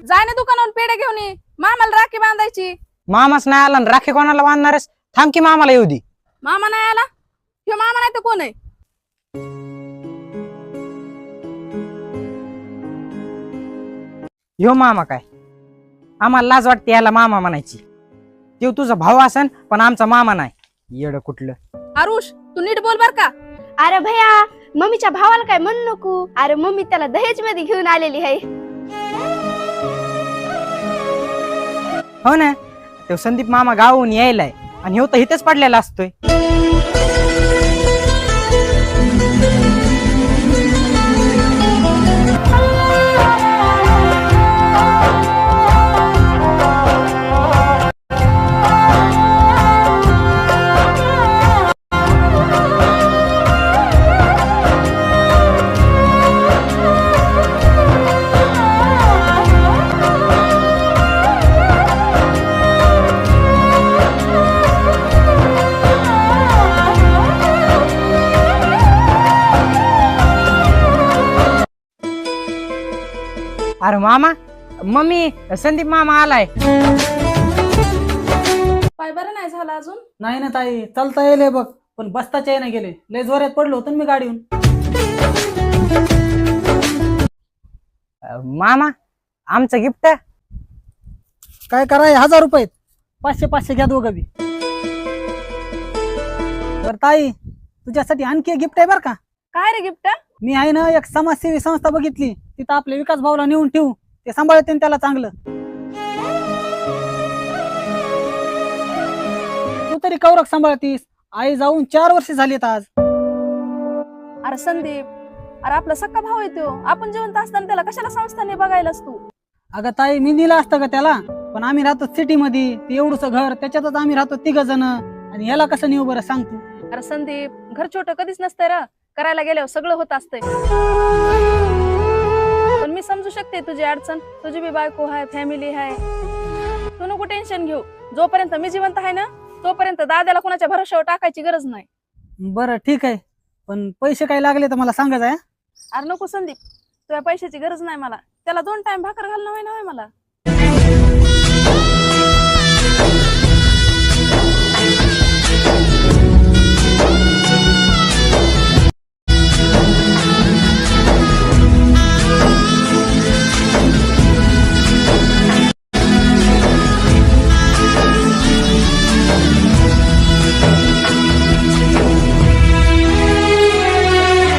जाय ना दुकानावर पेढे घेऊन ये, मामाला राखी बांधायची. मामाच नाही आला ना, राखी कोणाला बांधणारच? थांब की मामाला येऊ दे. मामा नाही आला? ह्यो मामा नाही तर कोण आहे? ह्यो मामा काय? आम्हाला लाज वाटते याला मामा म्हणायची. तो तुझा भाऊ असन पण आमचा मामा नाही. येड कुठलं. आरुष, तू नीट बोल बर का. अरे भैया, मम्मीच्या भावाला काय म्हणू नको. अरे मम्मी त्याला दहेज मध्ये घेऊन आलेली आहे. हो ना, तो संदीप मामा गावून यायलाय आणि ह्यो तर इथेच पडलेला असतोय. अरे मामा, मम्मी, संदीप मामा आलाय. पाय बरं नाही झाला अजून? नाही ना ताई, चालता येईल बघ, पण बसताच येईना गेले. लय जोरात पडलो होतो ना मी गाडीहून. मामा, आमचं गिफ्ट. काय कराय, 1000 रुपये. 500 घ्या दोघं बी. बर ताई, तुझ्यासाठी आणखी गिफ्ट आहे बर का. काय रे गिफ्ट? मी आहे ना एक समाजसेवी संस्था बघितली, तिथं आपल्या विकास भाऊला नेऊन ठेवू, ते सांभाळते त्याला चांगलं. तू तरी कवरक सांभाळतीस, आई जाऊन 4 वर्ष झालीत आज. अरे संदीप, अरे आपला सक्का भाऊ आहे तो. आपण जिवंत असताना त्याला कशाला संस्थाने बघायलास तू? अगं ताई, मी दिलं असतं का त्याला, पण आम्ही राहतो सिटी मध्ये, ते एवढंच घर, त्याच्यातच आम्ही राहतो 3 जण, आणि ह्याला कसं नेऊ बरं सांग तू. अरे संदीप, घर छोटं कधीच नसतंय रा. करायला गेल्यावर सगळं होत असतंय. पण मी समजू शकते तुझी अडचण. तुझी बी बायको आहे, फॅमिली आहे. तू नको टेन्शन घेऊ. जोपर्यंत मी जिवंत आहे ना, तोपर्यंत दादाला कोणाच्या भरोश्यावर टाकायची गरज नाही. बरं ठीक आहे, पण पैसे काही लागले तर मला सांगायचं आहे. अरे नको संदीप, तुझ्या पैशाची गरज नाही मला. त्याला 2 टाइम भाकर घालणं होय ना होय मला.